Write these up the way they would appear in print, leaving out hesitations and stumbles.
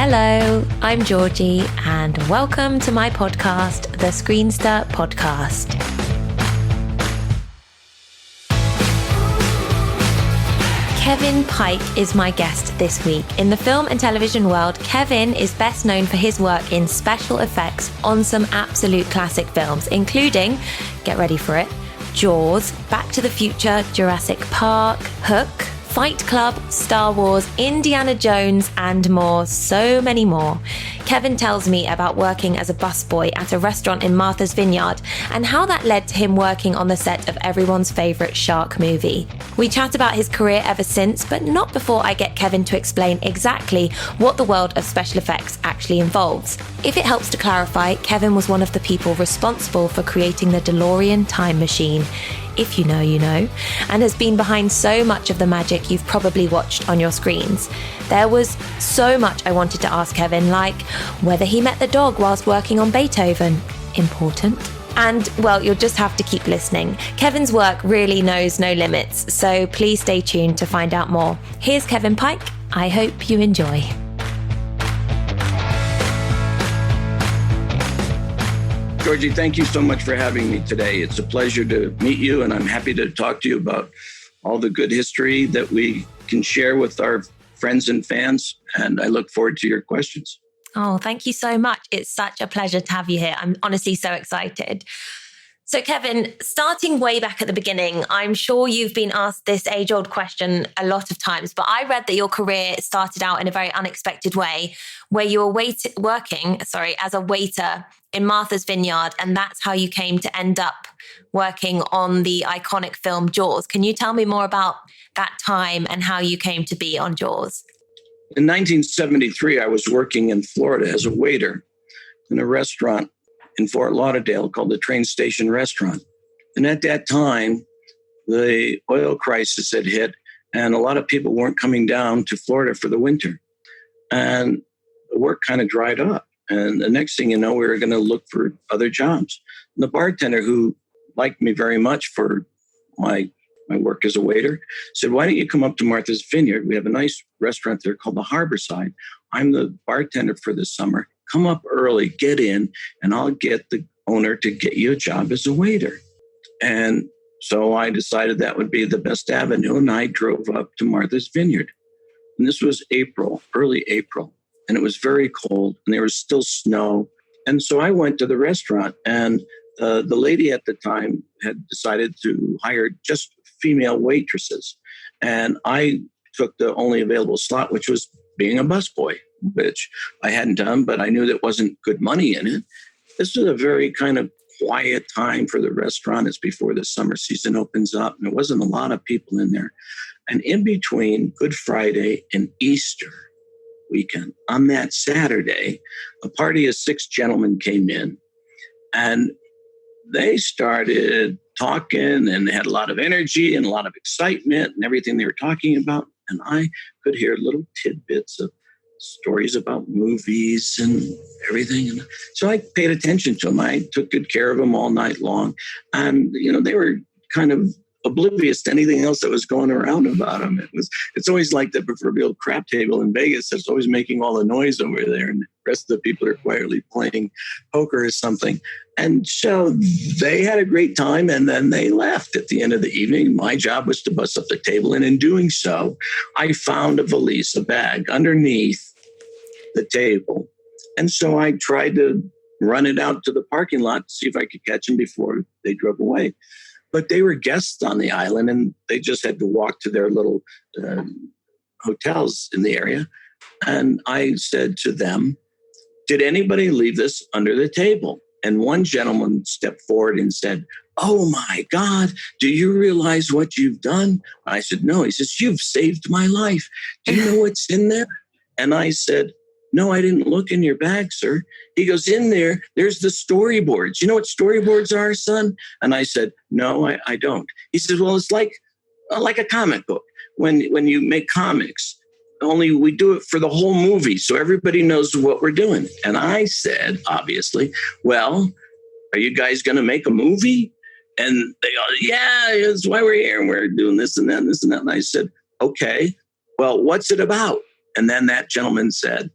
Hello, I'm Georgie, and welcome to my podcast, the Screenster Podcast. Kevin Pike is my guest this week. In the film and television world, Kevin is best known for his work in special effects on some absolute classic films, including, get ready for it, Jaws, Back to the Future, Jurassic Park, Hook, Fight Club, Star Wars, Indiana Jones, and more, so many more. Kevin tells me about working as a busboy at a restaurant in Martha's Vineyard and how that led to him working on the set of everyone's favourite shark movie. We chat about his career ever since, but not before I get Kevin to explain exactly what the world of special effects actually involves. If it helps to clarify, Kevin was one of the people responsible for creating the DeLorean time machine. If you know, you know, and has been behind so much of the magic you've probably watched on your screens. There was so much I wanted to ask Kevin, like whether he met the dog whilst working on Beethoven. Important. And, well, you'll just have to keep listening. Kevin's work really knows no limits, so please stay tuned to find out more. Here's Kevin Pike. I hope you enjoy. Georgie, thank you so much for having me today. It's a pleasure to meet you, and I'm happy to talk to you about all the good history that we can share with our friends and fans, and I look forward to your questions. Oh, thank you so much. It's such a pleasure to have you here. I'm honestly so excited. So Kevin, starting way back at the beginning, I'm sure you've been asked this age-old question a lot of times, but I read that your career started out in a very unexpected way, where you were working as a waiter in Martha's Vineyard, and that's how you came to end up working on the iconic film Jaws. Can you tell me more about that time and how you came to be on Jaws? In 1973, I was working in Florida as a waiter in a restaurant in Fort Lauderdale called the Train Station Restaurant. And at that time, the oil crisis had hit, and a lot of people weren't coming down to Florida for the winter. And the work kind of dried up. And the next thing you know, we were going to look for other jobs. And the bartender, who liked me very much for my work as a waiter, said, "Why don't you come up to Martha's Vineyard? We have a nice restaurant there called the Harborside. I'm the bartender for this summer. Come up early, get in, and I'll get the owner to get you a job as a waiter." And so I decided that would be the best avenue, and I drove up to Martha's Vineyard. And this was April, early April, and it was very cold, and there was still snow. And so I went to the restaurant, and the lady at the time had decided to hire just female waitresses. And I took the only available slot, which was being a busboy, which I hadn't done, but I knew there wasn't good money in it. This was a very kind of quiet time for the restaurant. It's before the summer season opens up, and there wasn't a lot of people in there. And in between Good Friday and Easter weekend, on that Saturday, a party of 6 gentlemen came in, and they started talking and had a lot of energy and a lot of excitement and everything they were talking about. And I could hear little tidbits of stories about movies and everything. And so I paid attention to them. I took good care of them all night long. And, they were kind of oblivious to anything else that was going around about them. It's always like the proverbial crap table in Vegas that's always making all the noise over there, and the rest of the people are quietly playing poker or something. And so they had a great time, and then they left at the end of the evening. My job was to bust up the table, and in doing so, I found a valise, a bag underneath the table. And so I tried to run it out to the parking lot to see if I could catch them before they drove away. But they were guests on the island, and they just had to walk to their little hotels in the area. And I said to them, "Did anybody leave this under the table?" And one gentleman stepped forward and said, "Oh my God, do you realize what you've done?" I said, "No." He says, "You've saved my life. Do you know what's in there?" And I said, "No, I didn't look in your bag, sir." He goes, "In there, there's the storyboards. You know what storyboards are, son?" And I said, "No, I don't." He says, "Well, it's like a comic book. When you make comics, only we do it for the whole movie, so everybody knows what we're doing." And I said, obviously, "Well, are you guys going to make a movie?" And they go, "Yeah, that's why we're here, and we're doing this and that and this and that." And I said, "Okay, well, what's it about?" And then that gentleman said,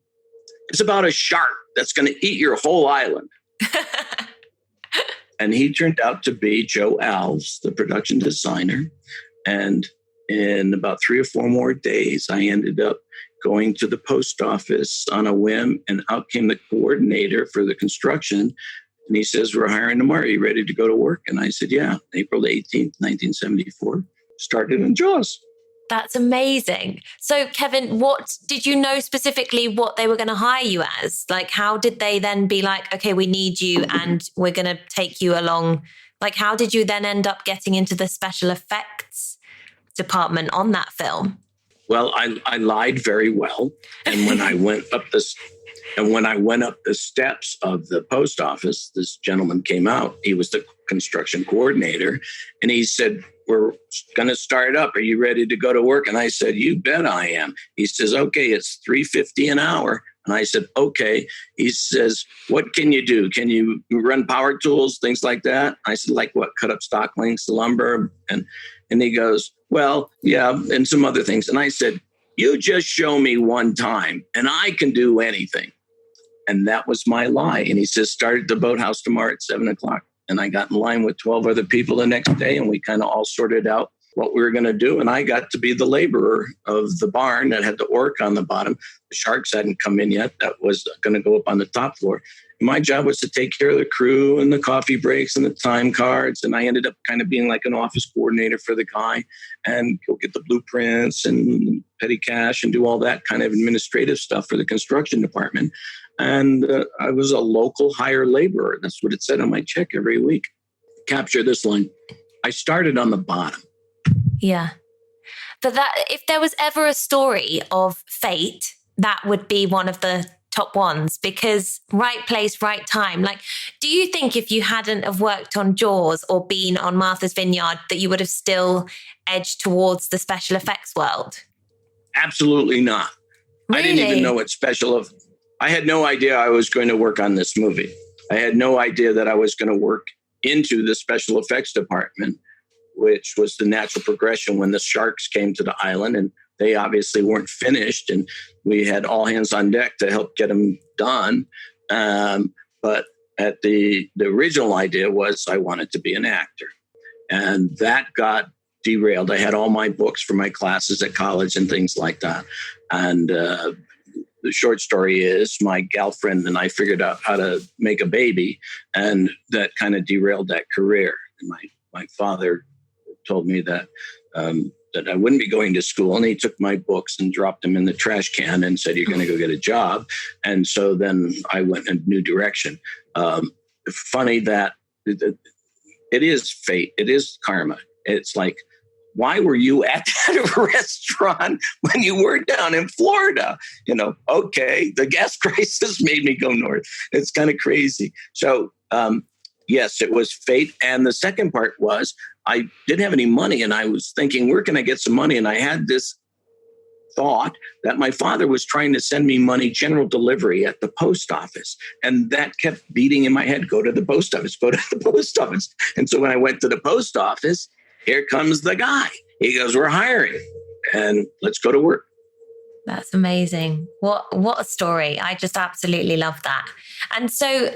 It's about a shark that's going to eat your whole island. And he turned out to be Joe Alves, the production designer. And in about 3 or 4 more days, I ended up going to the post office on a whim, and out came the coordinator for the construction. And he says, "We're hiring tomorrow. Are you ready to go to work?" And I said, "Yeah." April 18th, 1974, started in Jaws. That's amazing. So, Kevin, what did you know specifically what they were going to hire you as? Like, how did they then be like, okay, we need you and we're going to take you along? Like, how did you then end up getting into the special effects department on that film? Well, I lied very well. And when I went up the steps of the post office, this gentleman came out. He was the construction coordinator. And he said, "We're going to start up. Are you ready to go to work?" And I said, "You bet I am." He says, "Okay, it's $3.50 an hour." And I said, "Okay." He says, "What can you do? Can you run power tools, things like that?" I said, "Like what? Cut up stock links, lumber?" And he goes, "Well, yeah, and some other things." And I said, "You just show me one time and I can do anything." And that was my lie. And he says, "Start at the boathouse tomorrow at 7:00. And I got in line with 12 other people the next day, and we kind of all sorted out what we were going to do. And I got to be the laborer of the barn that had the orc on the bottom. The sharks hadn't come in yet. That was going to go up on the top floor. And my job was to take care of the crew and the coffee breaks and the time cards. And I ended up kind of being like an office coordinator for the guy and go get the blueprints and petty cash and do all that kind of administrative stuff for the construction department. And I was a local hire laborer. That's what it said on my check every week. Capture this line. I started on the bottom. Yeah. But that, if there was ever a story of fate, that would be one of the top ones, because right place, right time. Like, do you think if you hadn't have worked on Jaws or been on Martha's Vineyard, that you would have still edged towards the special effects world? Absolutely not. Really? I didn't even know what I had no idea I was going to work on this movie. I had no idea that I was going to work into the special effects department, which was the natural progression when the sharks came to the island, and they obviously weren't finished, and we had all hands on deck to help get them done. But at the original idea was I wanted to be an actor, and that got derailed. I had all my books for my classes at college and things like that. And the short story is my girlfriend and I figured out how to make a baby, and that kind of derailed that career. And my father told me that that I wouldn't be going to school, and he took my books and dropped them in the trash can and said, "You're going to go get a job." And so then I went in a new direction. Funny that it is fate. It is karma. It's like, why were you at that restaurant when you were down in Florida? Okay, the gas crisis made me go north. It's kind of crazy. So, yes, it was fate. And the second part was I didn't have any money, and I was thinking, where can I get some money? And I had this thought that my father was trying to send me money, general delivery at the post office. And that kept beating in my head, go to the post office, go to the post office. And so when I went to the post office, here comes the guy. He goes, "We're hiring, and let's go to work." That's amazing. What a story. I just absolutely love that. And so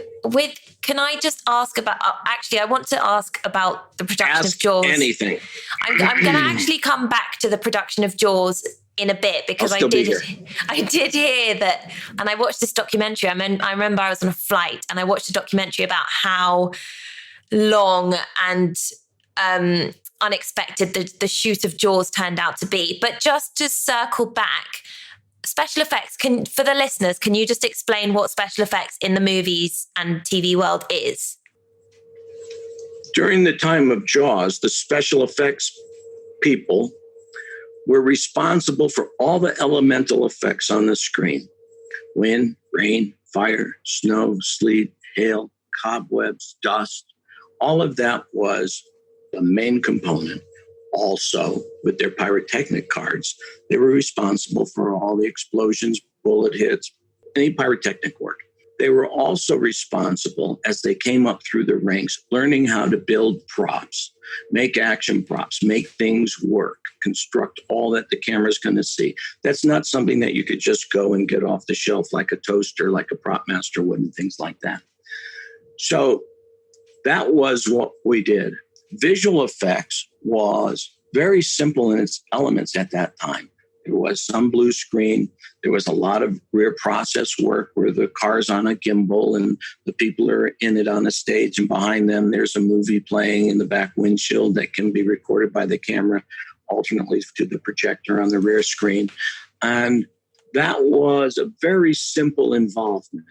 can I just ask about, actually, I want to ask about the production of Jaws. Anything. I'm going to actually come back to the production of Jaws in a bit, because I did hear that, and I watched this documentary. I remember I was on a flight and I watched a documentary about how long and unexpected the shoot of Jaws turned out to be. But just to circle back, special effects, for the listeners, can you just explain what special effects in the movies and TV world is? During the time of Jaws, the special effects people were responsible for all the elemental effects on the screen. Wind, rain, fire, snow, sleet, hail, cobwebs, dust. All of that was the main component. Also, with their pyrotechnic cards, they were responsible for all the explosions, bullet hits, any pyrotechnic work. they were also responsible as they came up through the ranks, learning how to build props, make action props, make things work, construct all that the camera's going to see. That's not something that you could just go and get off the shelf like a toaster, like a prop master would, and things like that. So that was what we did. Visual effects was very simple in its elements at that time. There was some blue screen. There was a lot of rear process work where the car's on a gimbal and the people are in it on a stage, and behind them there's a movie playing in the back windshield that can be recorded by the camera alternately to the projector on the rear screen. And that was a very simple involvement.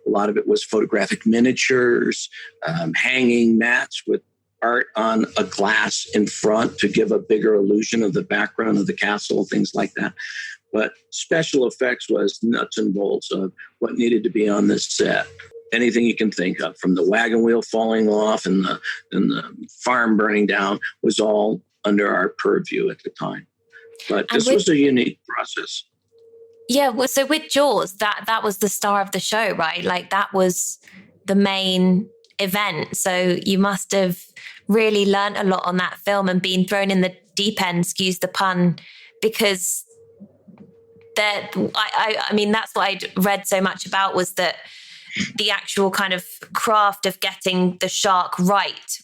A lot of it was photographic miniatures, hanging mats with art on a glass in front to give a bigger illusion of the background of the castle, things like that. But special effects was nuts and bolts of what needed to be on this set. Anything you can think of, from the wagon wheel falling off and the farm burning down, was all under our purview at the time. But this was a unique process. Yeah, well, so with Jaws, that was the star of the show, right? Like that was the main event. So you must have really learned a lot on that film and been thrown in the deep end, excuse the pun, because I mean, that's what I'd read so much about, was that the actual kind of craft of getting the shark right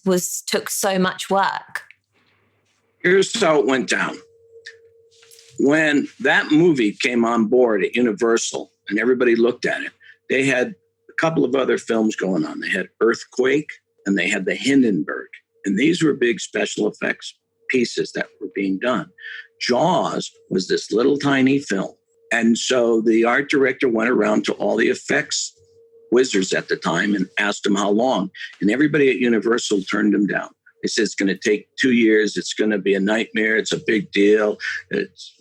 took so much work. Here's how it went down. When that movie came on board at Universal and everybody looked at it, they had a couple of other films going on. They had Earthquake and they had the Hindenburg. And these were big special effects pieces that were being done. Jaws was this little tiny film. And so the art director went around to all the effects wizards at the time and asked them how long. And everybody at Universal turned him down. They said, it's going to take 2 years. It's going to be a nightmare. It's a big deal. It's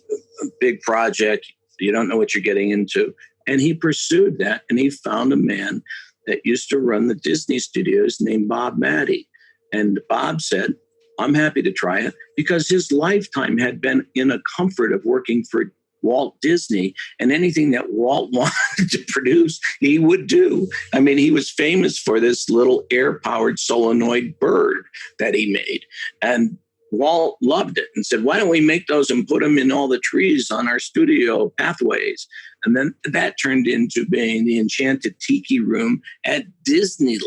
a big project. You don't know what you're getting into. And he pursued that, and he found a man that used to run the Disney studios named Bob Matty. And Bob said, I'm happy to try it, because his lifetime had been in a comfort of working for Walt Disney, and anything that Walt wanted to produce, he would do. I mean, he was famous for this little air-powered solenoid bird that he made. And Walt loved it and said, why don't we make those and put them in all the trees on our studio pathways? And then that turned into being the Enchanted Tiki Room at Disneyland.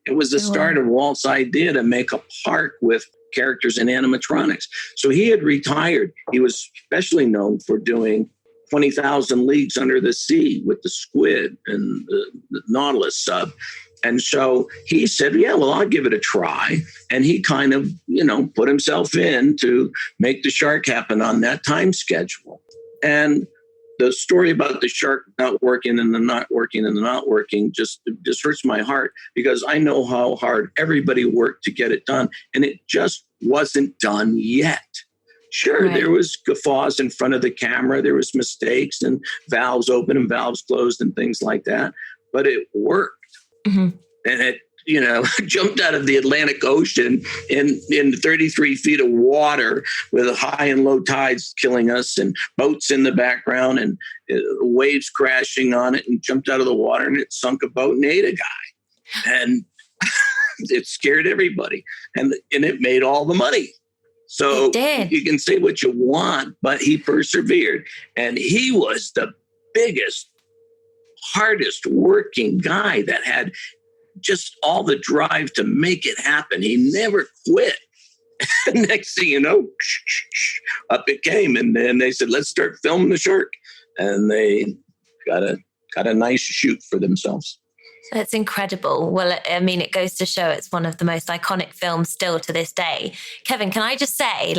It was the start of Walt's idea to make a park with characters and animatronics. So he had retired. He was especially known for doing 20,000 Leagues Under the Sea with the squid and the Nautilus sub. And so he said, yeah, well, I'll give it a try. And he kind of, put himself in to make the shark happen on that time schedule. And the story about the shark not working and the not working and the not working just hurts my heart, because I know how hard everybody worked to get it done. And it just wasn't done yet. Sure, right. There was guffaws in front of the camera. There was mistakes and valves open and valves closed and things like that. But it worked. Mm-hmm. And it, jumped out of the Atlantic Ocean in 33 feet of water with high and low tides killing us and boats in the background and waves crashing on it, and jumped out of the water and it sunk a boat and ate a guy. And it scared everybody. And it made all the money. So you can say what you want, but he persevered. And he was the biggest, hardest working guy that had just all the drive to make it happen. He never quit. Next thing you know, up it came. And then they said, let's start filming the shark. And they got a nice shoot for themselves. That's incredible. Well, I mean, it goes to show it's one of the most iconic films still to this day. Kevin, can I just say,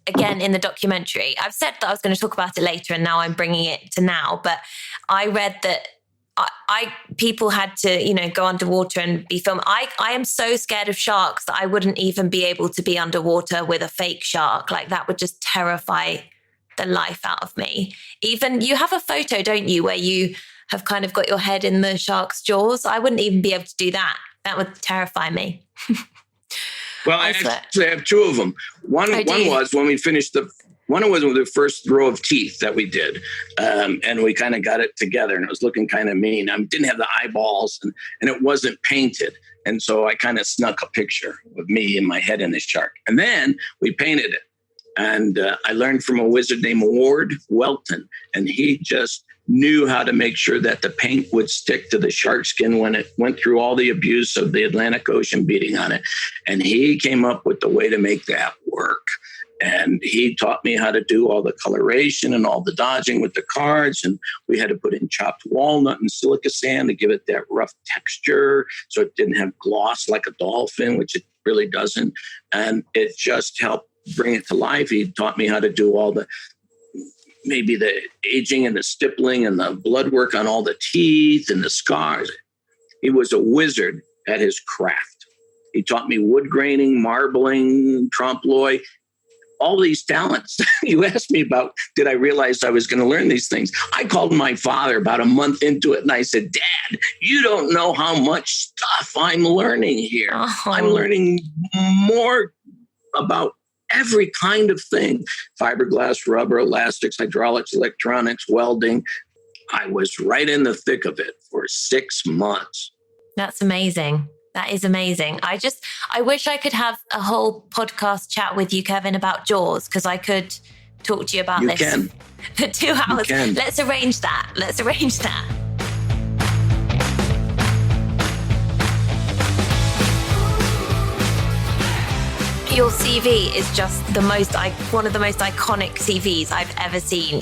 again, in the documentary, I've said that I was going to talk about it later, and now I'm bringing it to now, but I read that people had to, go underwater and be filmed. I am so scared of sharks that I wouldn't even be able to be underwater with a fake shark. Like, that would just terrify the life out of me. Even you have a photo, don't you, where you have kind of got your head in the shark's jaws. I wouldn't even be able to do that. That would terrify me. Well, I actually have two of them. One was when we finished the One was the first row of teeth that we did. And we kind of got it together and it was looking kind of mean. I didn't have the eyeballs and it wasn't painted. And so I kind of snuck a picture of me and my head in the shark. And then we painted it. And I learned from a wizard named Ward Welton. And he just knew how to make sure that the paint would stick to the shark skin when it went through all the abuse of the Atlantic Ocean beating on it. And he came up with the way to make that work. And he taught me how to do all the coloration and all the dodging with the cards. And we had to put in chopped walnut and silica sand to give it that rough texture so it didn't have gloss like a dolphin, which it really doesn't. And it just helped bring it to life. He taught me how to do all the, maybe the aging and the stippling and the blood work on all the teeth and the scars. He was a wizard at his craft. He taught me wood graining, marbling, trompe l'oeil. All these talents you asked me about, did I realize I was going to learn these things? I called my father about a month into it and I said, Dad, you don't know how much stuff I'm learning here. Oh. I'm learning more about every kind of thing. Fiberglass, rubber, elastics, hydraulics, electronics, welding. I was right in the thick of it for 6 months. That's amazing. That is amazing. I wish I could have a whole podcast chat with you, Kevin, about Jaws, because I could talk to you about this for 2 hours. Let's arrange that. Your CV is just one of the most iconic CVs I've ever seen.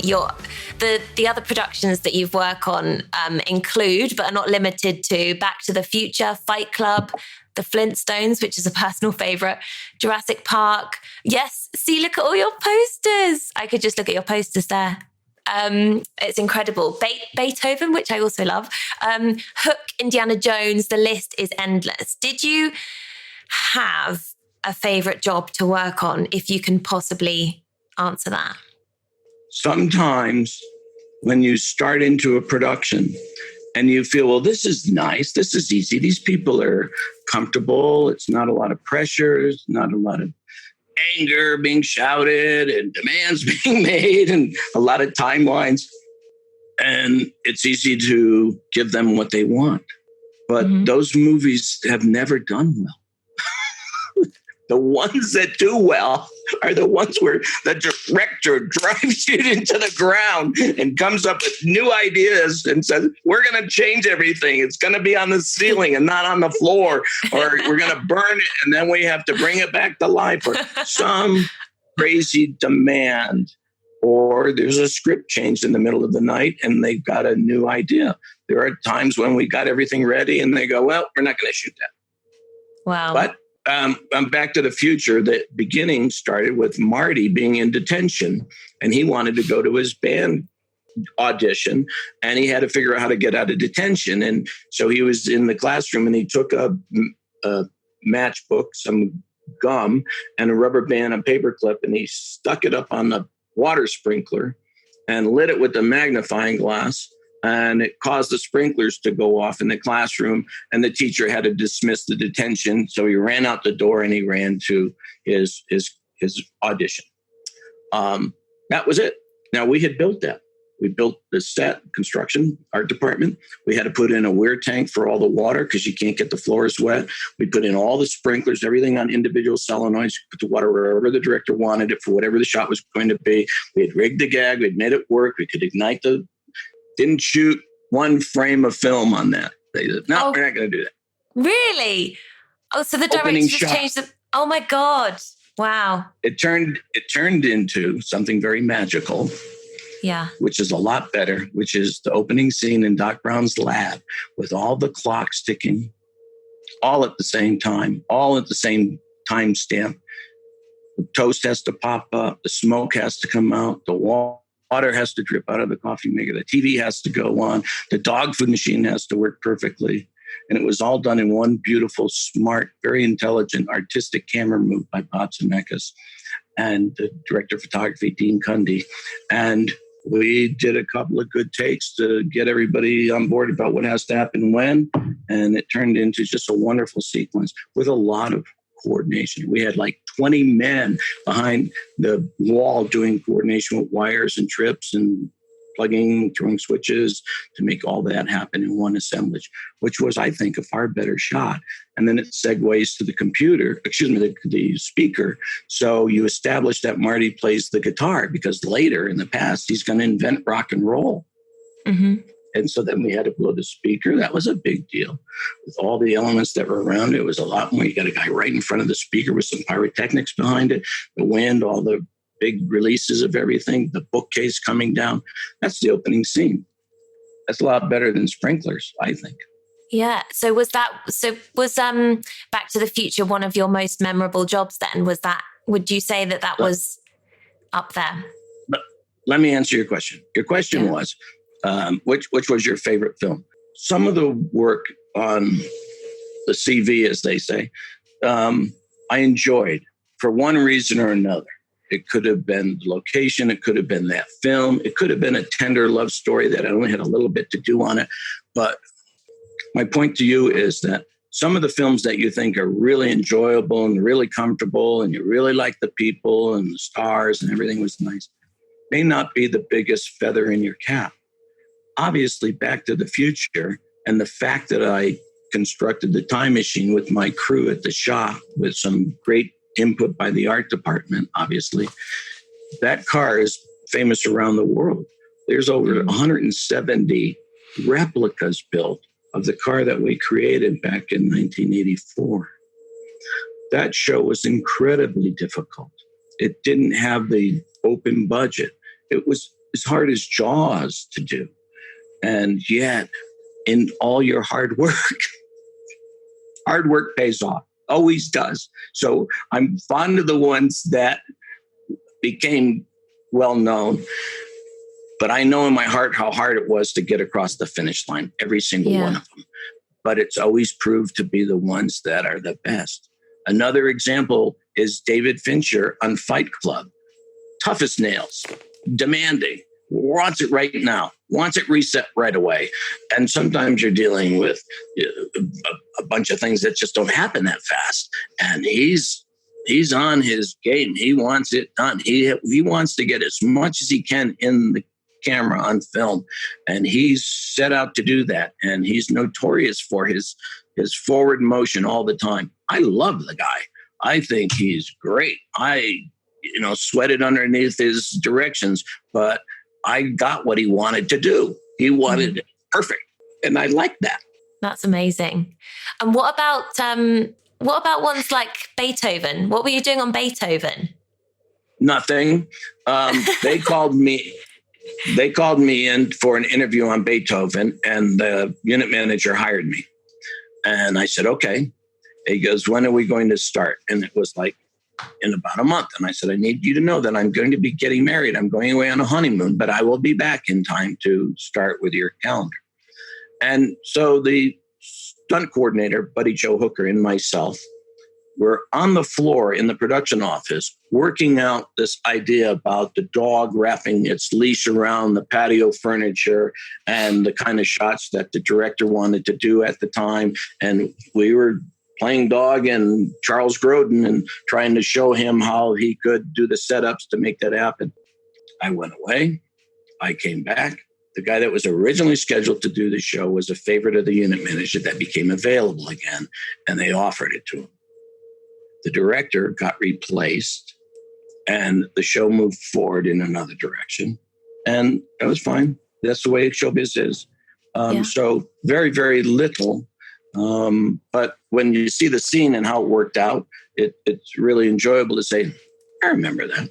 The other productions that you've worked on include, but are not limited to, Back to the Future, Fight Club, The Flintstones, which is a personal favorite, Jurassic Park. Yes, see, look at all your posters. I could just look at your posters there. It's incredible. Beethoven, which I also love. Hook, Indiana Jones, the list is endless. Did you have a favorite job to work on, if you can possibly answer that? Sometimes when you start into a production and you feel, well, this is nice, this is easy, these people are comfortable, it's not a lot of pressure, it's not a lot of anger being shouted and demands being made and a lot of timelines, and it's easy to give them what they want. But those movies have never done well. The ones that do well are the ones where the director drives you into the ground and comes up with new ideas and says, we're going to change everything. It's going to be on the ceiling and not on the floor, or we're going to burn it and then we have to bring it back to life, or some crazy demand, or there's a script change in the middle of the night and they've got a new idea. There are times when we got everything ready and they go, well, we're not going to shoot that. Wow. But Back to the Future, the beginning started with Marty being in detention and he wanted to go to his band audition and he had to figure out how to get out of detention. And so he was in the classroom and he took a matchbook, some gum and a rubber band, a paper clip, and he stuck it up on the water sprinkler and lit it with a magnifying glass. And it caused the sprinklers to go off in the classroom and the teacher had to dismiss the detention. So he ran out the door and he ran to his audition. That was it. Now we had built that. We built the set, construction, art department. We had to put in a weir tank for all the water because you can't get the floors wet. We put in all the sprinklers, everything on individual solenoids, put the water wherever the director wanted it for whatever the shot was going to be. We had rigged the gag. We had made it work. We could ignite didn't shoot one frame of film on that. They said, no, we're not going to do that. Really? Oh, so the director just changed the... Oh my God. Wow. It turned into something very magical. Yeah. Which is a lot better, which is the opening scene in Doc Brown's lab with all the clocks ticking, all at the same time, all at the same time stamp. The toast has to pop up. The smoke has to come out. The water has to drip out of the coffee maker. The TV has to go on. The dog food machine has to work perfectly. And it was all done in one beautiful, smart, very intelligent, artistic camera move by Bob Zemeckis and the director of photography, Dean Cundy. And we did a couple of good takes to get everybody on board about what has to happen when. And it turned into just a wonderful sequence with a lot of coordination. We had like 20 men behind the wall doing coordination with wires and trips and plugging, throwing switches to make all that happen in one assemblage, which was, I think, a far better shot. And then it segues to the speaker. So you establish that Marty plays the guitar because later in the past, he's going to invent rock and roll. Mm-hmm. And so then we had to blow the speaker. That was a big deal. With all the elements that were around it was a lot more. You got a guy right in front of the speaker with some pyrotechnics behind it, the wind, all the big releases of everything, the bookcase coming down. That's the opening scene. That's a lot better than sprinklers, I think. Yeah. So was Back to the Future one of your most memorable jobs then? Would you say that was up there? But let me answer your question. Your question was, which was your favorite film? Some of the work on the CV, as they say, I enjoyed for one reason or another. It could have been the location. It could have been that film. It could have been a tender love story that I only had a little bit to do on it. But my point to you is that some of the films that you think are really enjoyable and really comfortable and you really like the people and the stars and everything was nice may not be the biggest feather in your cap. Obviously, Back to the Future and the fact that I constructed the time machine with my crew at the shop with some great input by the art department, obviously, that car is famous around the world. There's over 170 replicas built of the car that we created back in 1984. That show was incredibly difficult. It didn't have the open budget. It was as hard as Jaws to do. And yet, in all your hard work pays off. Always does. So I'm fond of the ones that became well known, but I know in my heart how hard it was to get across the finish line, every single one of them. But it's always proved to be the ones that are the best. Another example is David Fincher on Fight Club. Tough as nails, demanding, wants it right now, wants it reset right away. And sometimes you're dealing with a bunch of things that just don't happen that fast. And he's on his game. He wants it done. He wants to get as much as he can in the camera on film. And he's set out to do that. And he's notorious for his forward motion all the time. I love the guy. I think he's great. I sweated underneath his directions, but I got what he wanted to do. He wanted it perfect. And I like that. That's amazing. And what about ones like Beethoven? What were you doing on Beethoven? Nothing. They called me in for an interview on Beethoven, and the unit manager hired me. And I said, okay. He goes, when are we going to start? And it was like, in about a month. And I said, I need you to know that I'm going to be getting married. I'm going away on a honeymoon, but I will be back in time to start with your calendar. And so the stunt coordinator, Buddy Joe Hooker, and myself were on the floor in the production office working out this idea about the dog wrapping its leash around the patio furniture and the kind of shots that the director wanted to do at the time. And we were playing dog and Charles Grodin and trying to show him how he could do the setups to make that happen. I went away. I came back. The guy that was originally scheduled to do the show was a favorite of the unit manager that became available again, and they offered it to him. The director got replaced, and the show moved forward in another direction, and it was fine. That's the way showbiz is. So very, very little. But when you see the scene and how it worked out, it's really enjoyable to say, I remember that.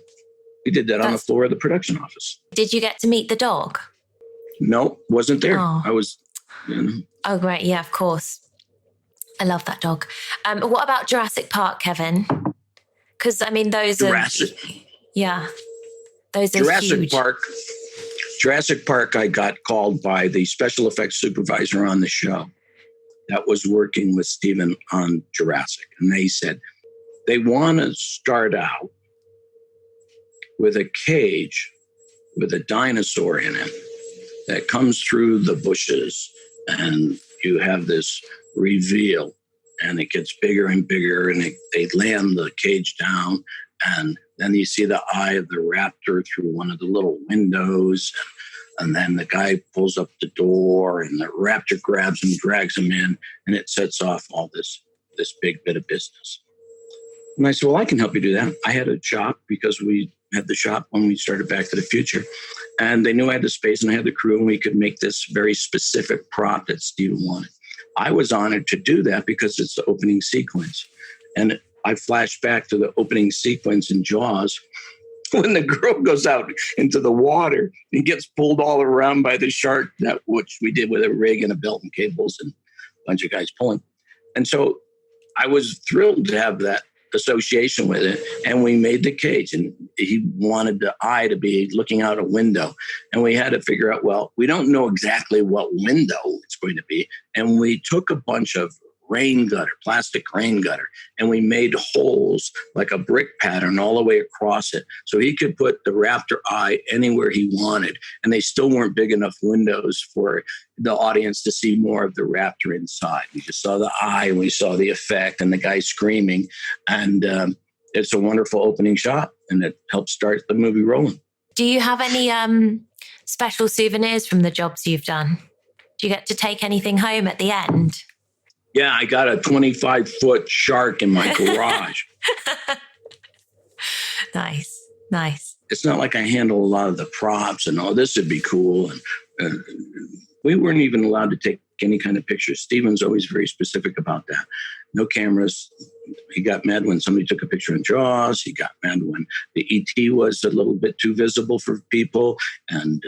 We did that on the floor of the production office. Did you get to meet the dog? No, wasn't there. Oh. I was. Oh, great. Yeah, of course. I love that dog. What about Jurassic Park, Kevin? Because, I mean, those Jurassic. Those are huge. Jurassic Park, I got called by the special effects supervisor on the show that was working with Steven on Jurassic. And they said, they want to start out with a cage with a dinosaur in it that comes through the bushes, and you have this reveal. and it gets bigger and bigger, and they land the cage down, and then you see the eye of the raptor through one of the little windows, and then the guy pulls up the door, and the raptor grabs him, drags him in, and it sets off all this big bit of business. And I said, well, I can help you do that. I had a shop because we had the shop when we started Back to the Future. And they knew I had the space and I had the crew, and we could make this very specific prop that Steven wanted. I was honored to do that because it's the opening sequence. And I flashed back to the opening sequence in Jaws when the girl goes out into the water and gets pulled all around by the shark, which we did with a rig and a belt and cables and a bunch of guys pulling. And so I was thrilled to have that association with it, and we made the cage, and he wanted the eye to be looking out a window, and we had to figure out, well, we don't know exactly what window it's going to be, and we took a bunch of plastic rain gutter, and we made holes like a brick pattern all the way across it, so he could put the raptor eye anywhere he wanted, and they still weren't big enough windows for the audience to see more of the raptor inside. We just saw the eye, and we saw the effect, and the guy screaming, and it's a wonderful opening shot, and it helped start the movie rolling. Do you have any special souvenirs from the jobs you've done? Do you get to take anything home at the end? Yeah, I got a 25-foot shark in my garage. Nice. It's not like I handle a lot of the props and, this would be cool. And we weren't even allowed to take any kind of pictures. Steven's always very specific about that. No cameras. He got mad when somebody took a picture in Jaws. He got mad when the ET was a little bit too visible for people. And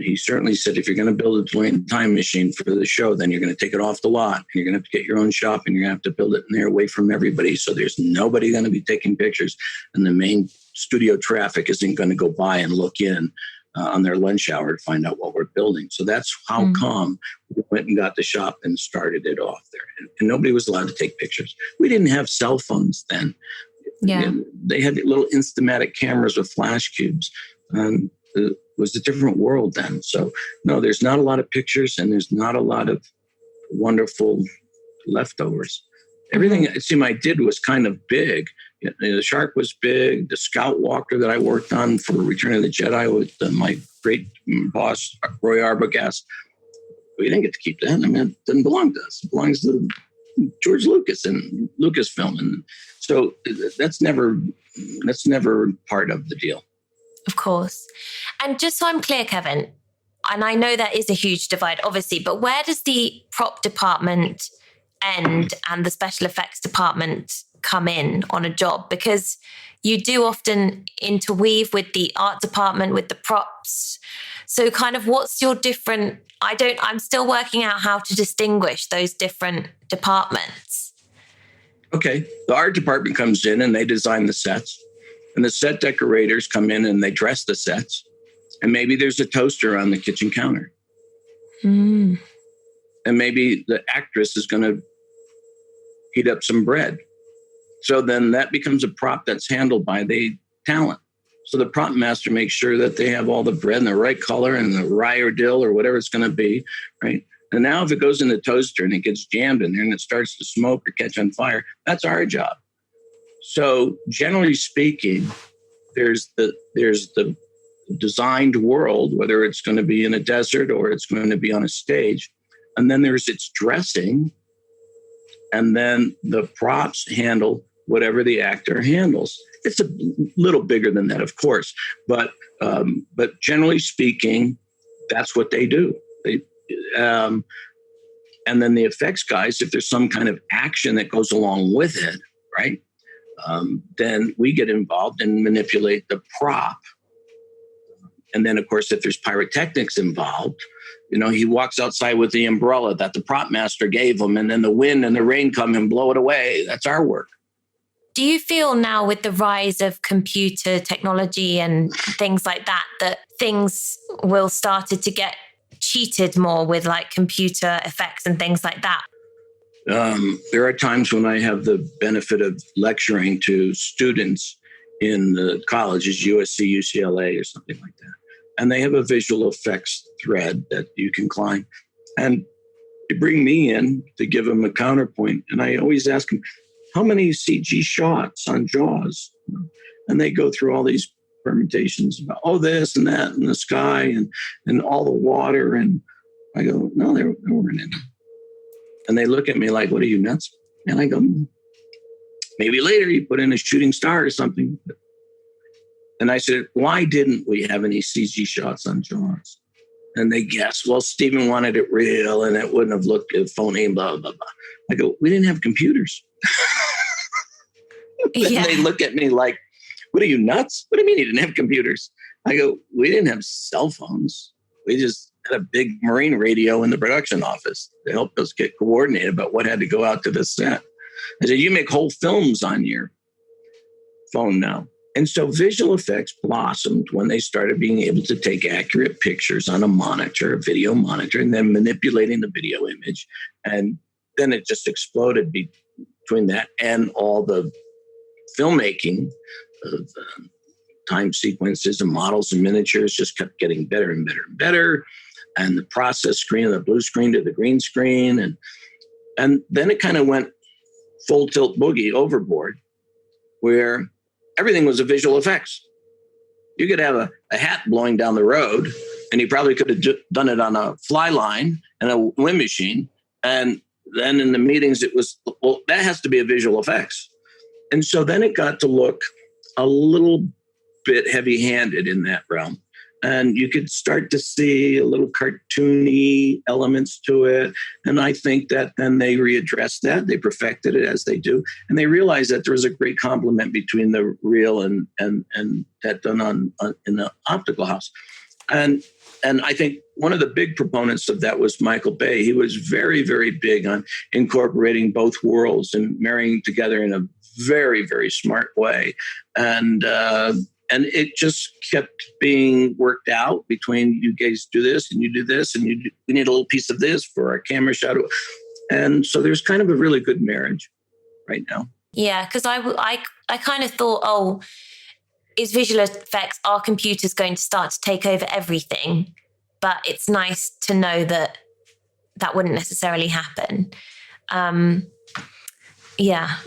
he certainly said, if you're going to build a DeLorean time machine for the show, then you're going to take it off the lot, and you're going to have to get your own shop, and you're going to have to build it in there away from everybody. So there's nobody going to be taking pictures, and the main studio traffic isn't going to go by and look in on their lunch hour to find out what we're building. So that's how come we went and got the shop and started it off there. And nobody was allowed to take pictures. We didn't have cell phones then. Yeah. They had little Instamatic cameras with flash cubes. It was a different world then. So, no, there's not a lot of pictures, and there's not a lot of wonderful leftovers. Everything it seemed I did was kind of big. The shark was big. The Scout Walker that I worked on for Return of the Jedi with my great boss, Roy Arbogast, we didn't get to keep that. I mean, it doesn't belong to us. It belongs to George Lucas and Lucasfilm. And so that's never part of the deal. Of course. And just so I'm clear, Kevin, and I know there is a huge divide, obviously, but where does the prop department end and the special effects department come in on a job? Because you do often interweave with the art department, with the props. So kind of what's your different, I'm still working out how to distinguish those different departments. Okay. The art department comes in and they design the sets. And the set decorators come in and they dress the sets. And maybe there's a toaster on the kitchen counter. And maybe the actress is going to heat up some bread. So then that becomes a prop that's handled by the talent. So the prop master makes sure that they have all the bread in the right color and the rye or dill or whatever it's going to be, right? And now if it goes in the toaster and it gets jammed in there and it starts to smoke or catch on fire, that's our job. So generally speaking, there's the designed world, whether it's going to be in a desert or it's going to be on a stage. And then there's its dressing. And then the props handle whatever the actor handles. It's a little bigger than that, of course. But generally speaking, that's what they do. And then the effects guys, if there's some kind of action that goes along with it, right? Then we get involved and manipulate the prop. And then, of course, if there's pyrotechnics involved, he walks outside with the umbrella that the prop master gave him, and then the wind and the rain come and blow it away. That's our work. Do you feel now with the rise of computer technology and things like that, that things will started to get cheated more with like computer effects and things like that? There are times when I have the benefit of lecturing to students in the colleges, USC, UCLA, or something like that. And they have a visual effects thread that you can climb. And they bring me in to give them a counterpoint. And I always ask them, how many CG shots on Jaws? And they go through all these permutations about, this and that and the sky and all the water. And I go, no, they weren't in it. And they look at me like, what are you, nuts? And I go, maybe later you put in a shooting star or something. And I said, why didn't we have any CG shots on Jaws? And they guess, well, Steven wanted it real and it wouldn't have looked phony, blah, blah, blah. I go, we didn't have computers. Yeah. They look at me like, what are you, nuts? What do you mean you didn't have computers? I go, we didn't have cell phones. We just had a big marine radio in the production office to help us get coordinated about what had to go out to the set. I said, you make whole films on your phone now. And so visual effects blossomed when they started being able to take accurate pictures on a monitor, a video monitor, and then manipulating the video image. And then it just exploded between that and all the filmmaking of time sequences and models and miniatures just kept getting better and better and better. And the process screen, the blue screen to the green screen. And then it kind of went full tilt boogie overboard, where everything was a visual effects. You could have a hat blowing down the road, and you probably could have done it on a fly line and a wind machine. And then in the meetings, it was, well, that has to be a visual effects. And so then it got to look a little bit heavy-handed in that realm. And you could start to see a little cartoony elements to it. And I think that then they readdressed that. They perfected it as they do. And they realized that there was a great complement between the real and that done in the optical house. And I think one of the big proponents of that was Michael Bay. He was very, very big on incorporating both worlds and marrying together in a very, very smart way. And it just kept being worked out between you guys do this and you do this and we need a little piece of this for our camera shot. And so there's kind of a really good marriage right now. Yeah, because I kind of thought, is visual effects, are computers going to start to take over everything? But it's nice to know that that wouldn't necessarily happen. Yeah.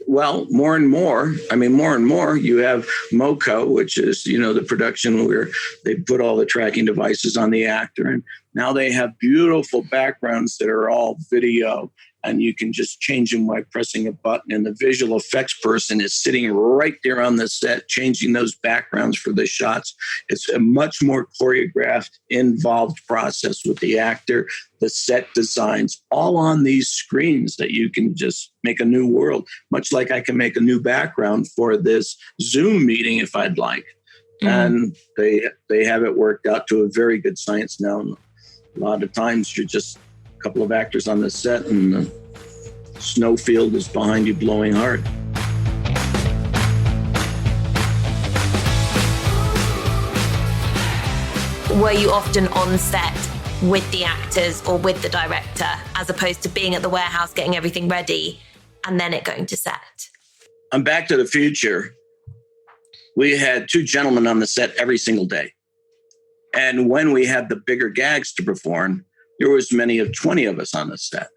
Well, more and more, you have MoCo, which is, the production where they put all the tracking devices on the actor. And now they have beautiful backgrounds that are all video. And you can just change them by pressing a button. And the visual effects person is sitting right there on the set, changing those backgrounds for the shots. It's a much more choreographed, involved process with the actor, the set designs, all on these screens that you can just make a new world, much like I can make a new background for this Zoom meeting if I'd like. Mm-hmm. And they have it worked out to a very good science now. And a lot of times you're just couple of actors on the set and the snow field is behind you blowing hard. Were you often on set with the actors or with the director, as opposed to being at the warehouse getting everything ready and then it going to set? On Back to the Future, we had two gentlemen on the set every single day. And when we had the bigger gags to perform, there was many of 20 of us on the set.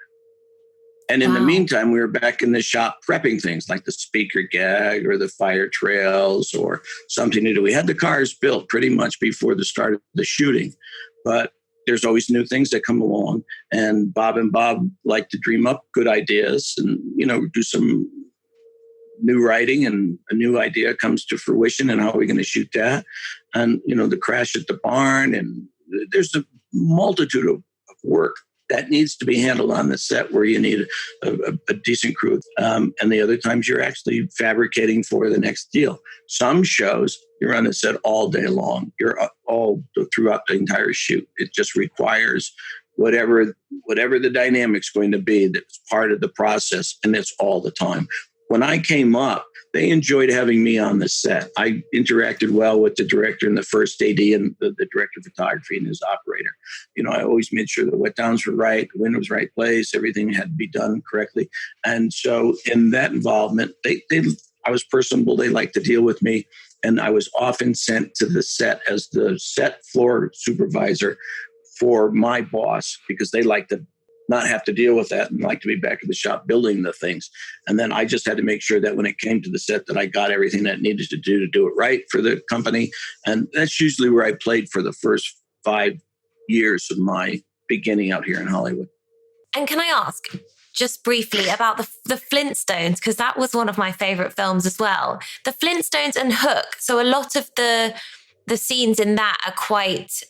And in the meantime, we were back in the shop prepping things like the speaker gag or the fire trails or something to do. We had the cars built pretty much before the start of the shooting, but there's always new things that come along. And Bob like to dream up good ideas and, do some new writing, and a new idea comes to fruition. And how are we going to shoot that? And, the crash at the barn. And there's a multitude of work that needs to be handled on the set where you need a decent crew. And the other times you're actually fabricating for the next deal. Some shows you're on the set all day long. You're all throughout the entire shoot. It just requires whatever the dynamic's going to be that's part of the process, and it's all the time. When I came up, they enjoyed having me on the set. I interacted well with the director and the first AD and the director of photography and his operator. I always made sure the wet downs were right, the wind was right place, everything had to be done correctly. And so in that involvement, I was personable. They liked to deal with me. And I was often sent to the set as the set floor supervisor for my boss, because they liked to not have to deal with that and like to be back at the shop building the things. And then I just had to make sure that when it came to the set that I got everything that needed to do it right for the company. And that's usually where I played for the first 5 years of my beginning out here in Hollywood. And can I ask just briefly about the Flintstones, because that was one of my favorite films as well. The Flintstones and Hook. So a lot of the scenes in that are quite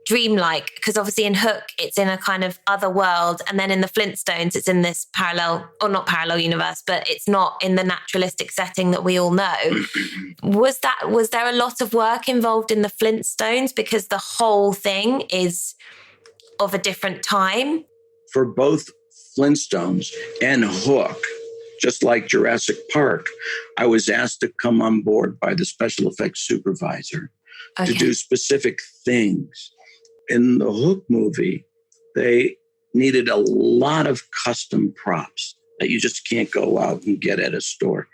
dreamlike, because obviously in Hook, it's in a kind of other world. And then in the Flintstones, it's in this parallel, or not parallel universe, but it's not in the naturalistic setting that we all know. Was there a lot of work involved in the Flintstones because the whole thing is of a different time? For both Flintstones and Hook, just like Jurassic Park, I was asked to come on board by the special effects supervisor to do specific things. In the Hook movie, they needed a lot of custom props that you just can't go out and get at a store.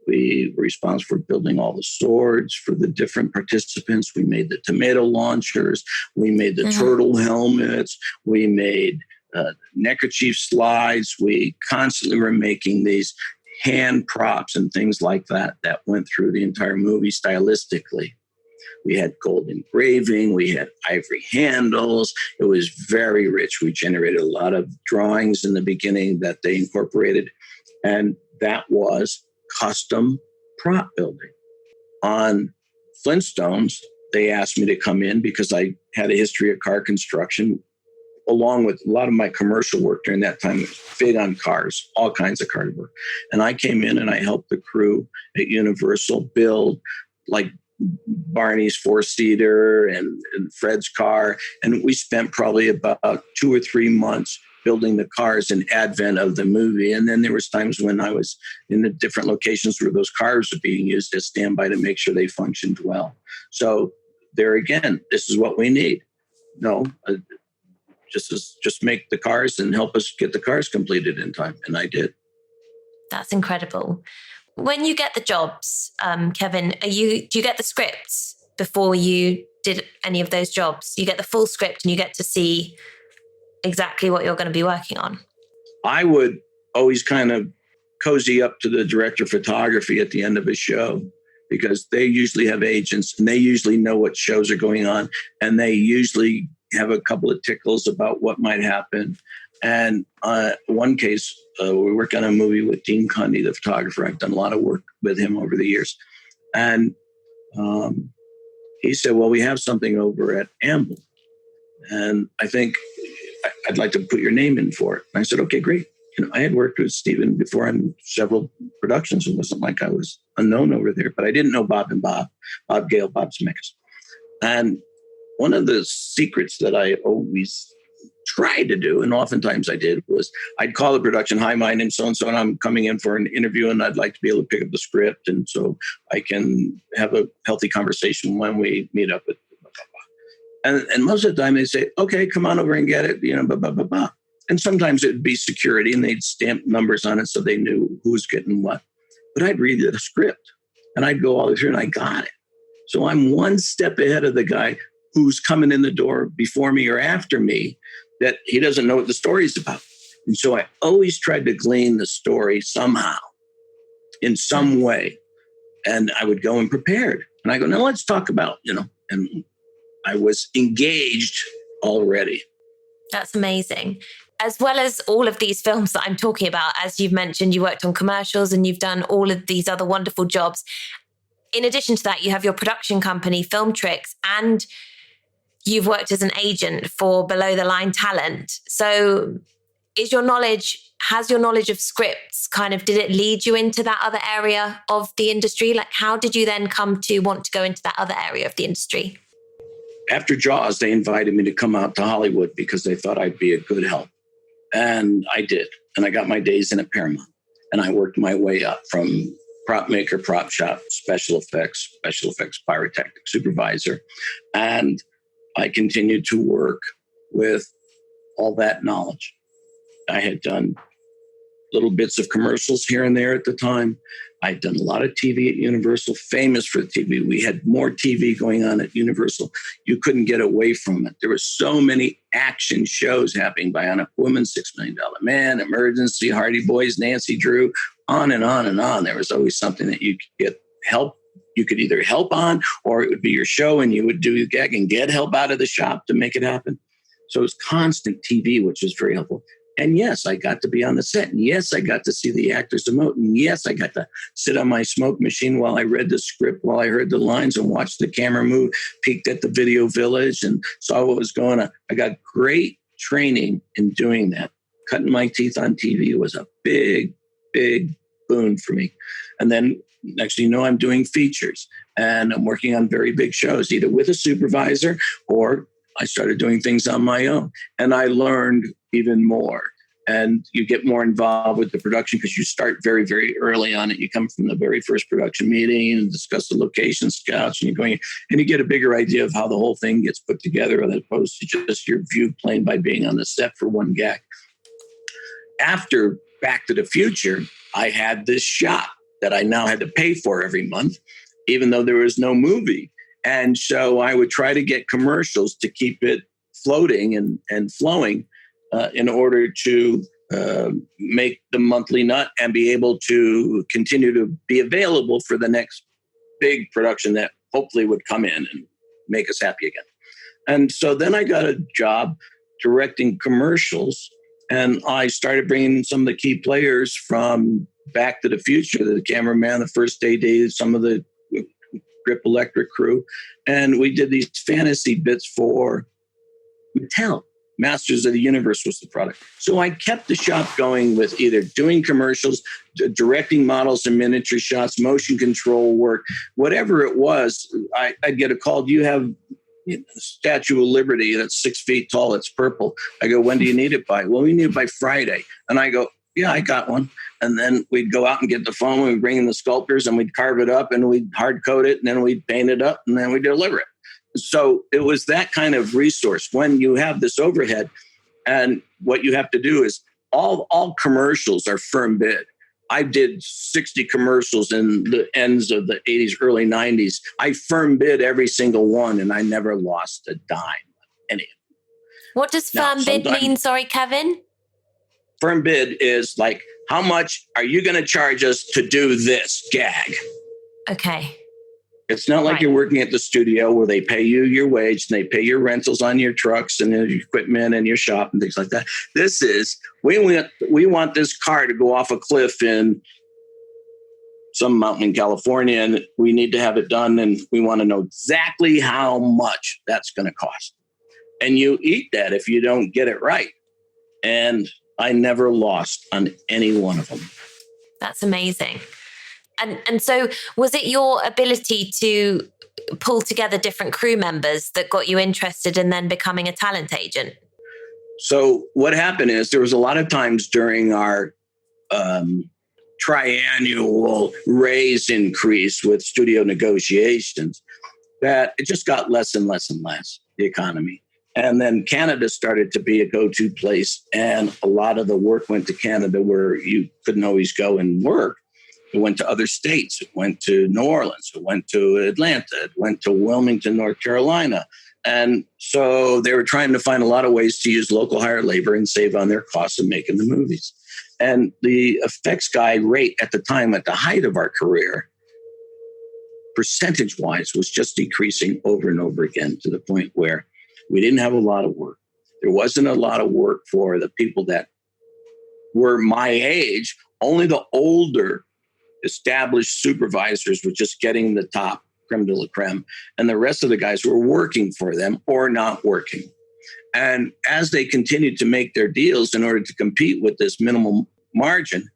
We were responsible for building all the swords for the different participants. We made the tomato launchers. We made the turtle helmets. We made neckerchief slides. We constantly were making these hand props and things like that went through the entire movie stylistically. We had gold engraving. We had ivory handles. It was very rich. We generated a lot of drawings in the beginning that they incorporated. And that was custom prop building. On Flintstones, they asked me to come in because I had a history of car construction, along with a lot of my commercial work during that time. It was big on cars, all kinds of car work. And I came in and I helped the crew at Universal build like Barney's four-seater and Fred's car. And we spent probably about 2 or 3 months building the cars in advent of the movie. And then there was times when I was in the different locations where those cars were being used as standby to make sure they functioned well. There again, this is what we need. Just make the cars and help us get the cars completed in time. And I did. That's incredible. When you get the jobs, Kevin, do you get the scripts before you did any of those jobs? You get the full script and you get to see exactly what you're going to be working on? I would always kind of cozy up to the director of photography at the end of a show, because they usually have agents and they usually know what shows are going on. And they usually have a couple of tickles about what might happen. And one case, we worked on a movie with Dean Cundy, the photographer. I've done a lot of work with him over the years. And he said, well, we have something over at Amble. And I think I'd like to put your name in for it. And I said, okay, great. I had worked with Stephen before on several productions. It wasn't like I was unknown over there, but I didn't know Bob Gale, Bob Zemeckis. And one of the secrets that I always tried to do, and oftentimes I did, was I'd call the production, hi, my name's so-and-so, and I'm coming in for an interview, and I'd like to be able to pick up the script, and so I can have a healthy conversation when we meet up with blah, blah, blah. And most of the time they say, okay, come on over and get it, blah, blah, blah, blah. And sometimes it'd be security, and they'd stamp numbers on it so they knew who was getting what. But I'd read the script, and I'd go all the way through, and I got it. So I'm one step ahead of the guy who's coming in the door before me or after me, that he doesn't know what the story is about. And so I always tried to glean the story somehow, in some way. And I would go in prepared. And I go, now let's talk about, and I was engaged already. That's amazing. As well as all of these films that I'm talking about, as you've mentioned, you worked on commercials and you've done all of these other wonderful jobs. In addition to that, you have your production company, Film Tricks, and you've worked as an agent for below the line talent. So has your knowledge of scripts did it lead you into that other area of the industry? Like, how did you then come to want to go into that other area of the industry? After Jaws, they invited me to come out to Hollywood because they thought I'd be a good help. And I did. And I got my days in at Paramount. And I worked my way up from prop maker, prop shop, special effects pyrotechnic supervisor. And I continued to work with all that knowledge. I had done little bits of commercials here and there at the time. I'd done a lot of TV at Universal, famous for the TV. We had more TV going on at Universal. You couldn't get away from it. There were so many action shows happening. Bionic Woman, $6 Million Man, Emergency, Hardy Boys, Nancy Drew, on and on and on. There was always something that you could get help. You could either help on, or it would be your show and you would do your gag and get help out of the shop to make it happen. So it was constant TV, which was very helpful. And yes, I got to be on the set. And yes, I got to see the actors emote. And yes, I got to sit on my smoke machine while I read the script, while I heard the lines and watched the camera move, peeked at the video village and saw what was going on. I got great training in doing that. Cutting my teeth on TV was a big, big boon for me. And then next thing you know, I'm doing features and I'm working on very big shows, either with a supervisor or I started doing things on my own. And I learned even more. And you get more involved with the production because you start very, very early on it. You come from the very first production meeting and discuss the location scouts, and you're going and you get a bigger idea of how the whole thing gets put together as opposed to just your view plain by being on the set for one gag. After Back to the Future, I had this shop that I now had to pay for every month, even though there was no movie. And so I would try to get commercials to keep it floating and flowing in order to make the monthly nut and be able to continue to be available for the next big production that hopefully would come in and make us happy again. And so then I got a job directing commercials, and I started bringing some of the key players from Back to the Future, the cameraman, the first AD, some of the Grip Electric crew. And we did these fantasy bits for Mattel. Masters of the Universe was the product. So I kept the shop going with either doing commercials, directing models and miniature shots, motion control work, whatever it was. I'd get a call. Do you have Statue of Liberty that's 6 feet tall? It's purple. I go, when do you need it by? Well, we need it by Friday. And I go, yeah, I got one. And then we'd go out and get the foam, we'd bring in the sculptors and we'd carve it up and we'd hard coat it and then we'd paint it up and then we'd deliver it. So it was that kind of resource. When you have this overhead, and what you have to do is all commercials are firm bid. I did 60 commercials in the ends of the 80s, early 90s. I firm bid every single one and I never lost a dime on any of them. What does firm bid mean? Sorry, Kevin? Firm bid is like, how much are you going to charge us to do this gag? Okay. It's not like you're working at the studio where they pay you your wage and they pay your rentals on your trucks and your equipment and your shop and things like that. This is, we want this car to go off a cliff in some mountain in California and we need to have it done and we want to know exactly how much that's going to cost. And you eat that if you don't get it right. And I never lost on any one of them. That's amazing. And so was it your ability to pull together different crew members that got you interested in then becoming a talent agent? So what happened is there was a lot of times during our triannual raise increase with studio negotiations that it just got less and less and less, the economy. And then Canada started to be a go-to place. And a lot of the work went to Canada where you couldn't always go and work. It went to other states. It went to New Orleans. It went to Atlanta. It went to Wilmington, North Carolina. And so they were trying to find a lot of ways to use local hired labor and save on their costs of making the movies. And the effects guy rate at the time, at the height of our career, percentage-wise, was just decreasing over and over again to the point where we didn't have a lot of work. There wasn't a lot of work for the people that were my age. Only the older established supervisors were just getting the top creme de la creme, and the rest of the guys were working for them or not working. And as they continued to make their deals in order to compete with this minimal margin,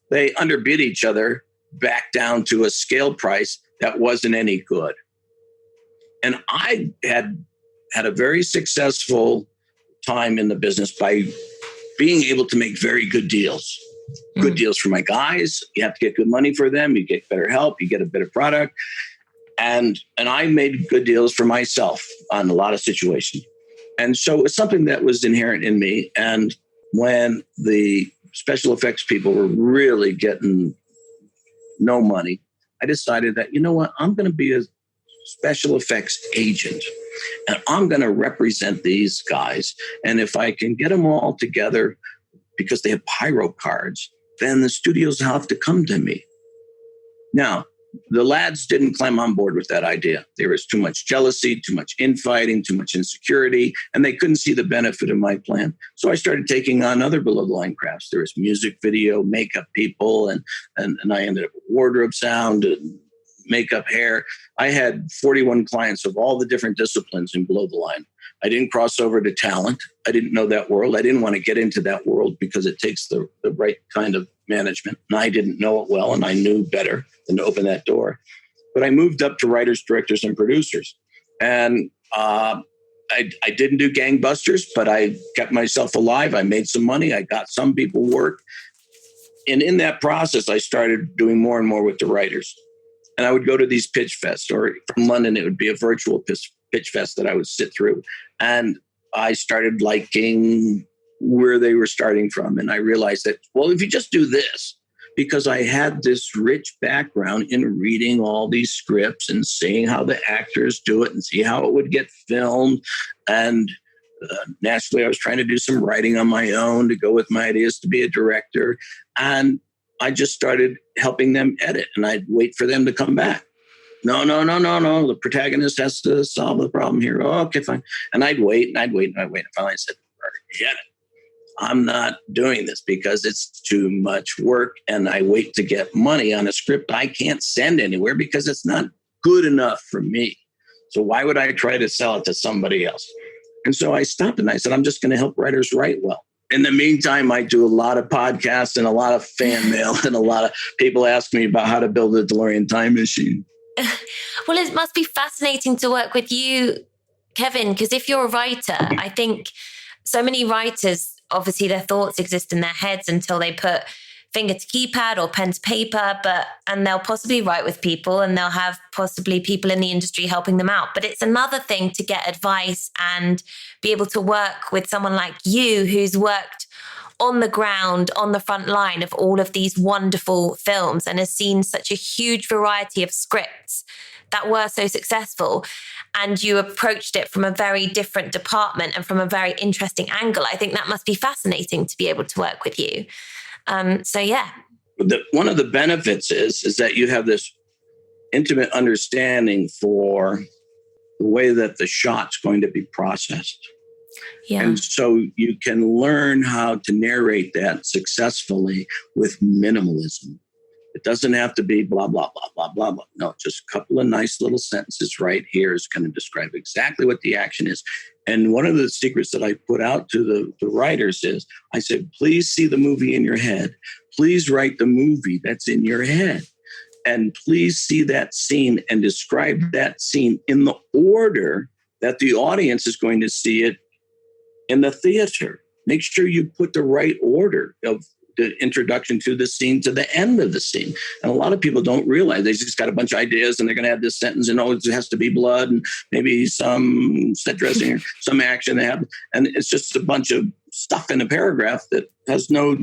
they underbid each other back down to a scale price that wasn't any good. And I had a very successful time in the business by being able to make very good deals. Good deals for my guys. You have to get good money for them. You get better help. You get a better product. And I made good deals for myself on a lot of situations. And so it's something that was inherent in me. And when the special effects people were really getting no money, I decided that, you know what, I'm going to be a special effects agent and I'm going to represent these guys. And if I can get them all together because they have pyro cards, then the studios have to come to me. Now, the lads didn't climb on board with that idea. There was too much jealousy, too much infighting, too much insecurity, and they couldn't see the benefit of my plan. So I started taking on other below-the-line crafts. There was music video, makeup people, and I ended up with wardrobe sound, and makeup, hair. I had 41 clients of all the different disciplines in below the line. I didn't cross over to talent. I didn't know that world. I didn't want to get into that world because it takes the right kind of management. And I didn't know it well, and I knew better than to open that door. But I moved up to writers, directors, and producers. And I didn't do gangbusters, but I kept myself alive. I made some money. I got some people work. And in that process, I started doing more and more with the writers. And I would go to these pitch fests, or from London, it would be a virtual pitch fest that I would sit through. And I started liking where they were starting from. And I realized that, well, if you just do this, because I had this rich background in reading all these scripts and seeing how the actors do it and see how it would get filmed. And naturally, I was trying to do some writing on my own to go with my ideas to be a director. And I just started helping them edit, and I'd wait for them to come back. No. The protagonist has to solve the problem here. Oh, okay, fine. And I'd wait. And finally I said, forget it. I'm not doing this because it's too much work, and I wait to get money on a script I can't send anywhere because it's not good enough for me. So why would I try to sell it to somebody else? And so I stopped and I said, I'm just going to help writers write well. In the meantime, I do a lot of podcasts and a lot of fan mail, and a lot of people ask me about how to build a DeLorean time machine. Well, it must be fascinating to work with you, Kevin, because if you're a writer, I think so many writers, obviously their thoughts exist in their heads until they put finger to keypad or pen to paper, and they'll possibly write with people and they'll have possibly people in the industry helping them out. But it's another thing to get advice and be able to work with someone like you who's worked on the ground, on the front line of all of these wonderful films and has seen such a huge variety of scripts that were so successful. And you approached it from a very different department and from a very interesting angle. I think that must be fascinating to be able to work with you. So yeah. One of the benefits is that you have this intimate understanding for the way that the shot's going to be processed. Yeah. And so you can learn how to narrate that successfully with minimalism. It doesn't have to be blah, blah, blah, blah, blah, blah. No, just a couple of nice little sentences right here is going to describe exactly what the action is. And one of the secrets that I put out to the writers is I said, please see the movie in your head. Please write the movie that's in your head. And please see that scene and describe that scene in the order that the audience is going to see it in the theater. Make sure you put the right order of the introduction to the scene to the end of the scene. And a lot of people don't realize they just got a bunch of ideas and they're going to have this sentence and it has to be blood and maybe some set dressing or some action they have. And it's just a bunch of stuff in a paragraph that has no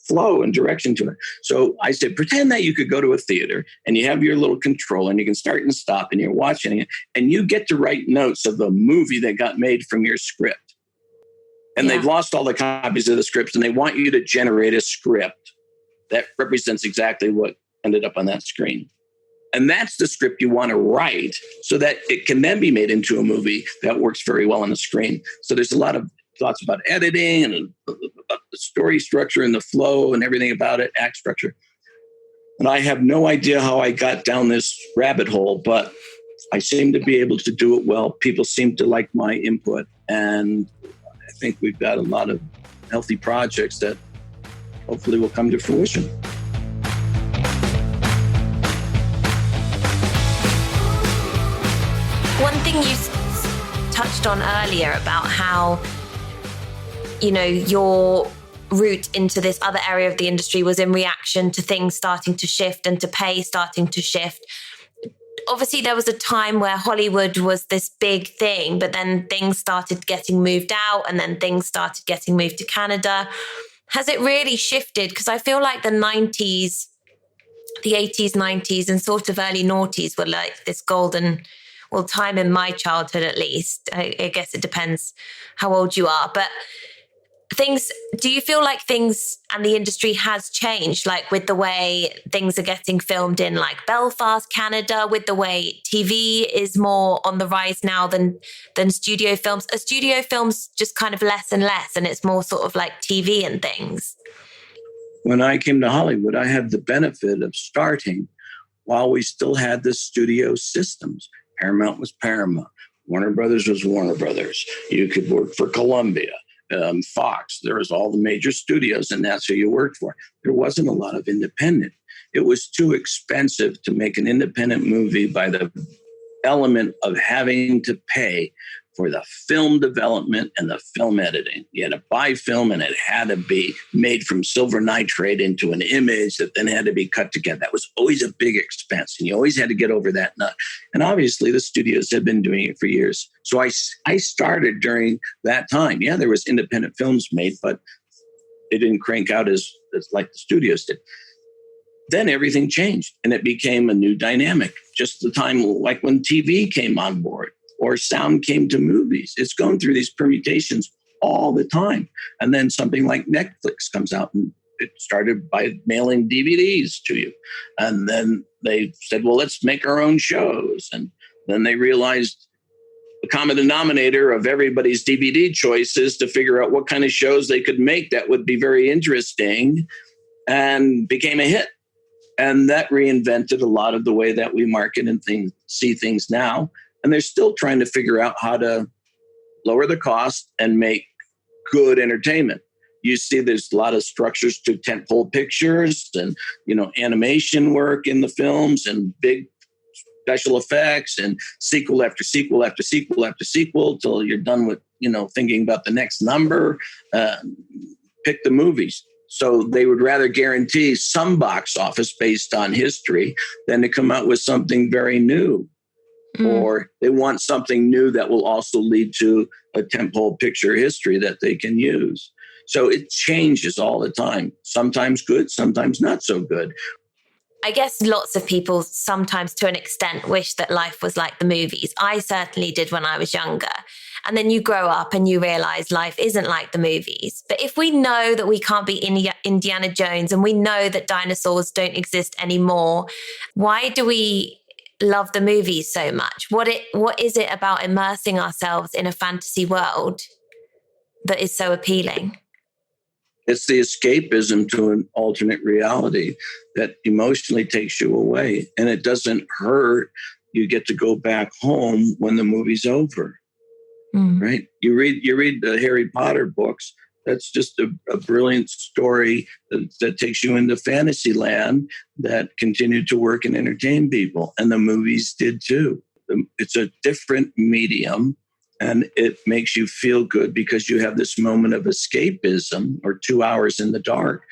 flow and direction to it. So I said, pretend that you could go to a theater and you have your little control and you can start and stop and you're watching it and you get to write notes of the movie that got made from your script. And they've lost all the copies of the scripts and they want you to generate a script that represents exactly what ended up on that screen. And that's the script you want to write so that it can then be made into a movie that works very well on the screen. So there's a lot of thoughts about editing and about the story structure and the flow and everything about it, act structure. And I have no idea how I got down this rabbit hole, but I seem to be able to do it well. People seem to like my input. And I think we've got a lot of healthy projects that hopefully will come to fruition. One thing you touched on earlier about how, you know, your route into this other area of the industry was in reaction to things starting to shift and to pay starting to shift. Obviously, there was a time where Hollywood was this big thing, but then things started getting moved out and then things started getting moved to Canada. Has it really shifted? Because I feel like the 90s, the 80s, 90s, and sort of early noughties were like this golden, well, time in my childhood at least. I guess it depends how old you are. But do you feel like things and the industry has changed, like with the way things are getting filmed in like Belfast, Canada, with the way TV is more on the rise now than studio films? Are studio films just kind of less and less, and it's more sort of like TV and things? When I came to Hollywood, I had the benefit of starting while we still had the studio systems. Paramount was Paramount. Warner Brothers was Warner Brothers. You could work for Columbia. Fox, there was all the major studios, and that's who you worked for. There wasn't a lot of independent. It was too expensive to make an independent movie by the element of having to pay for the film development and the film editing. You had to buy film, and it had to be made from silver nitrate into an image that then had to be cut together. That was always a big expense, and you always had to get over that nut. And obviously, the studios had been doing it for years. So I started during that time. Yeah, there was independent films made, but they didn't crank out as like the studios did. Then everything changed, and it became a new dynamic. Just the time like when TV came on board, or sound came to movies. It's going through these permutations all the time. And then something like Netflix comes out, and it started by mailing DVDs to you. And then they said, well, let's make our own shows. And then they realized the common denominator of everybody's DVD choices to figure out what kind of shows they could make that would be very interesting, and became a hit. And that reinvented a lot of the way that we market and see things now. And they're still trying to figure out how to lower the cost and make good entertainment. You see there's a lot of structures to tentpole pictures and, animation work in the films and big special effects and sequel after sequel after sequel after sequel till you're done with, thinking about the next number. Pick the movies. So they would rather guarantee some box office based on history than to come out with something very new. Or they want something new that will also lead to a tentpole picture history that they can use. So it changes all the time. Sometimes good, sometimes not so good. I guess lots of people sometimes to an extent wish that life was like the movies. I certainly did when I was younger. And then you grow up and you realize life isn't like the movies. But if we know that we can't be Indiana Jones, and we know that dinosaurs don't exist anymore, why do we love the movies so much? What is it about immersing ourselves in a fantasy world that is so appealing? It's the escapism to an alternate reality that emotionally takes you away, and it doesn't hurt. You get to go back home when the movie's over, right? You read the Harry Potter books. That's just a brilliant story that takes you into fantasy land that continued to work and entertain people. And the movies did too. It's a different medium, and it makes you feel good because you have this moment of escapism, or 2 hours in the dark,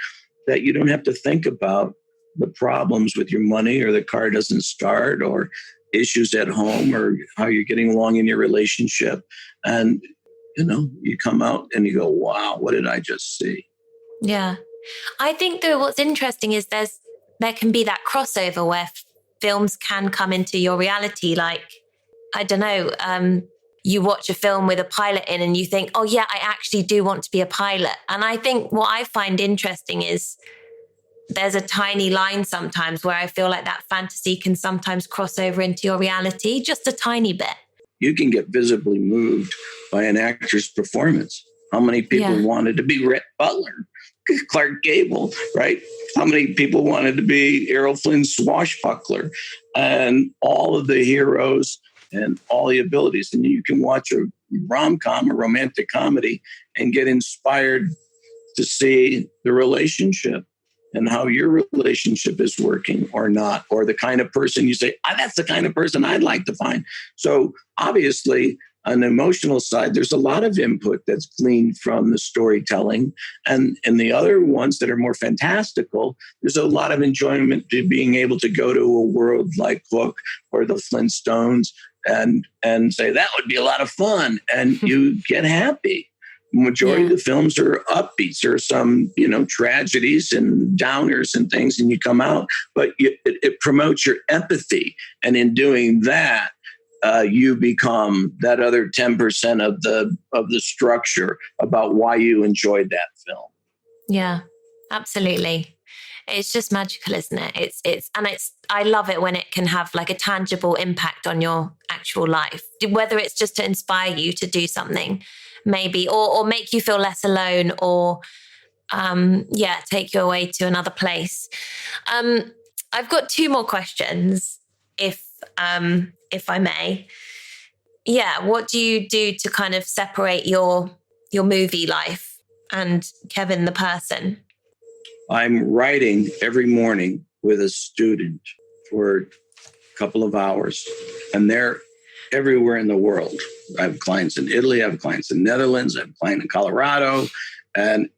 that you don't have to think about the problems with your money, or the car doesn't start, or issues at home, or how you're getting along in your relationship. And you come out and you go, wow, what did I just see? Yeah. I think that what's interesting is there can be that crossover where films can come into your reality. Like, I don't know, you watch a film with a pilot in and you think, oh yeah, I actually do want to be a pilot. And I think what I find interesting is there's a tiny line sometimes where I feel like that fantasy can sometimes cross over into your reality, just a tiny bit. You can get visibly moved by an actor's performance. How many people wanted to be Rhett Butler, Clark Gable, right? How many people wanted to be Errol Flynn's swashbuckler, and all of the heroes and all the abilities? And you can watch a rom-com, a romantic comedy, and get inspired to see the relationship and how your relationship is working or not, or the kind of person you say, that's the kind of person I'd like to find. So obviously, on the emotional side, there's a lot of input that's gleaned from the storytelling. And the other ones that are more fantastical, there's a lot of enjoyment to being able to go to a world like Hook or the Flintstones and say, that would be a lot of fun. And you get happy. Majority of the films are upbeats. There are some, tragedies and downers and things, and you come out, but it promotes your empathy. And in doing that, you become that other 10% of the structure about why you enjoyed that film. Yeah, absolutely. It's just magical, isn't it? I love it when it can have like a tangible impact on your actual life, whether it's just to inspire you to do something maybe, or make you feel less alone, or take you away to another place. I've got 2 more questions, if I may. Yeah, what do you do to kind of separate your movie life and Kevin the person? I'm writing every morning with a student for a couple of hours, and they're everywhere in the world. I have clients in Italy, I have clients in the Netherlands, I have a client in Colorado, and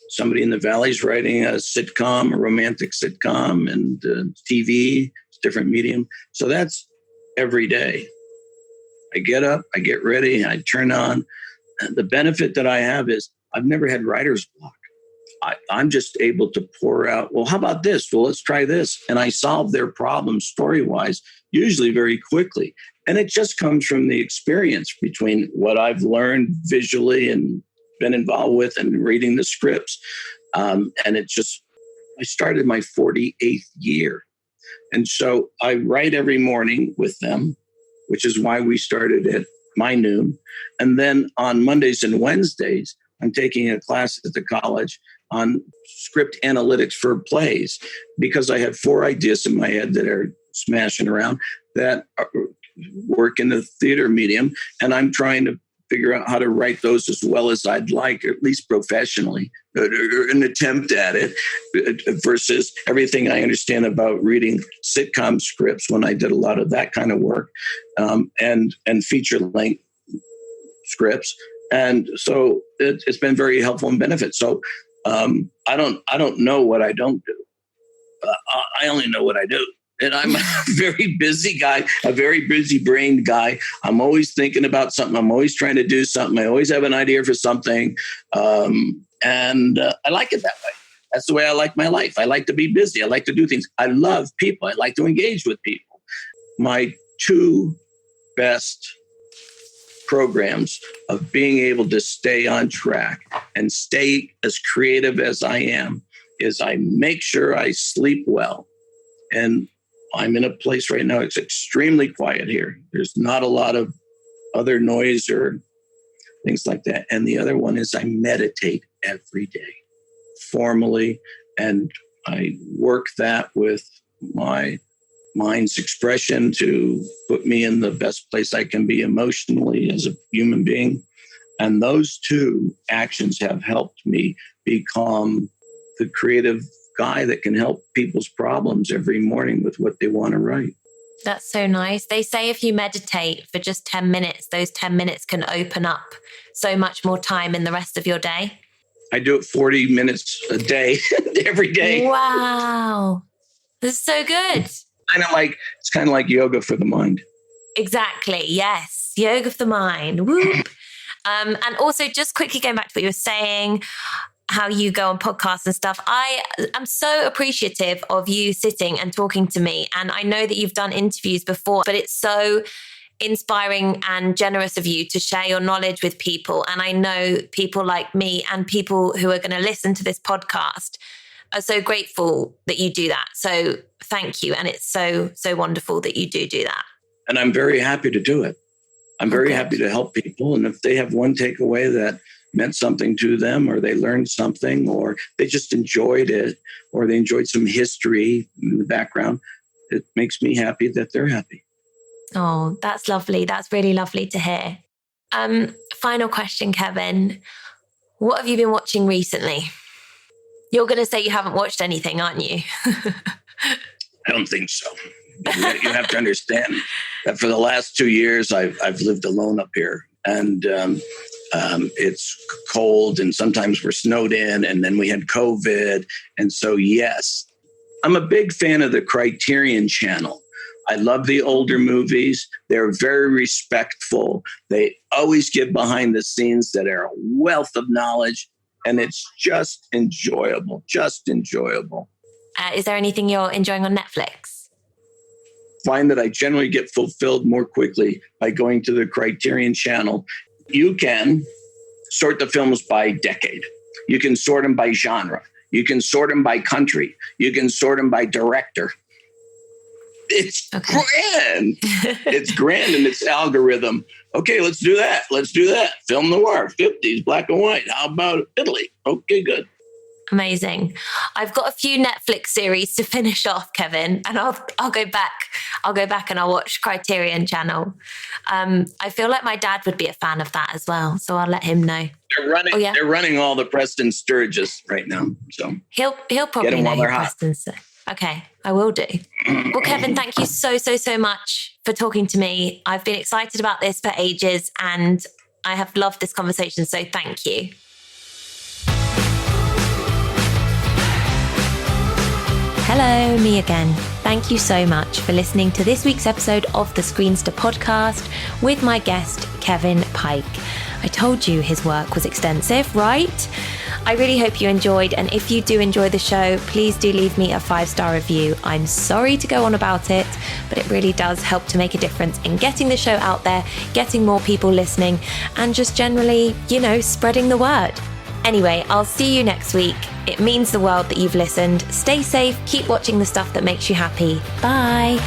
somebody in the Valley's writing a sitcom, a romantic sitcom, and TV, different medium. So that's every day. I get up, I get ready, I turn on. The benefit that I have is I've never had writer's block. I'm just able to pour out, well, how about this? Well, let's try this. And I solve their problems story-wise, usually very quickly. And it just comes from the experience between what I've learned visually and been involved with and reading the scripts. And I started my 48th year. And so I write every morning with them, which is why we started at my noon. And then on Mondays and Wednesdays, I'm taking a class at the college on script analytics for plays, because I have 4 ideas in my head that are smashing around that work in the theater medium. And I'm trying to figure out how to write those as well as I'd like, or at least professionally, or an attempt at it, versus everything I understand about reading sitcom scripts when I did a lot of that kind of work, and feature-length scripts. And so it's been very helpful and benefit. So I don't know what I don't do. I only know what I do. And I'm a very busy guy, a very busy-brained guy. I'm always thinking about something. I'm always trying to do something. I always have an idea for something. And I like it that way. That's the way I like my life. I like to be busy. I like to do things. I love people. I like to engage with people. My 2 best programs of being able to stay on track and stay as creative as I am is I make sure I sleep well. And I'm in a place right now, it's extremely quiet here. There's not a lot of other noise or things like that. And the other one is I meditate every day, formally, and I work that with my mind's expression to put me in the best place I can be emotionally as a human being. And those 2 actions have helped me become the creative guy that can help people's problems every morning with what they want to write. That's so nice. They say if you meditate for just 10 minutes, those 10 minutes can open up so much more time in the rest of your day. I do it 40 minutes a day, every day. Wow. This is so good. It's kind of like yoga for the mind. Exactly. Yes. Yoga for the mind. Whoop. And also just quickly going back to what you were saying, how you go on podcasts and stuff. I am so appreciative of you sitting and talking to me. And I know that you've done interviews before, but it's so inspiring and generous of you to share your knowledge with people. And I know people like me and people who are going to listen to this podcast are so grateful that you do that. So thank you. And it's so, so wonderful that you do that. And I'm very happy to do it. I'm very happy to help people. And if they have one takeaway that meant something to them, or they learned something, or they just enjoyed it, or they enjoyed some history in the background, it makes me happy that they're happy. Oh, that's lovely. That's really lovely to hear. Final question, Kevin. What have you been watching recently? You're going to say you haven't watched anything, aren't you? I don't think so. You have to understand that for the last 2 years, I've lived alone up here, and it's cold, and sometimes we're snowed in, and then we had COVID. And so, yes, I'm a big fan of the Criterion Channel, I love the older movies. They're very respectful. They always give behind the scenes that are a wealth of knowledge. And it's just enjoyable, just enjoyable. Is there anything you're enjoying on Netflix? Find that I generally get fulfilled more quickly by going to the Criterion channel. You can sort the films by decade. You can sort them by genre. You can sort them by country. You can sort them by director. It's grand. It's grand in its algorithm. Okay, let's do that. Let's do that. Film noir, 50s, black and white. How about Italy? Okay, good. Amazing. I've got a few Netflix series to finish off, Kevin, and I'll go back. I'll go back and I'll watch Criterion Channel. I feel like my dad would be a fan of that as well, so I'll let him know. They're running all the Preston Sturges right now, so he'll probably know who Preston Sturges. Okay, I will do. Well, Kevin, thank you so much for talking to me. I've been excited about this for ages, and I have loved this conversation. So thank you. Hello, me again. Thank you so much for listening to this week's episode of the Screenster podcast with my guest, Kevin Pike. I told you his work was extensive, right? I really hope you enjoyed, and if you do enjoy the show, please do leave me a 5-star review. I'm sorry to go on about it, but it really does help to make a difference in getting the show out there, getting more people listening, and just generally, spreading the word. Anyway, I'll see you next week. It means the world that you've listened. Stay safe, keep watching the stuff that makes you happy. Bye.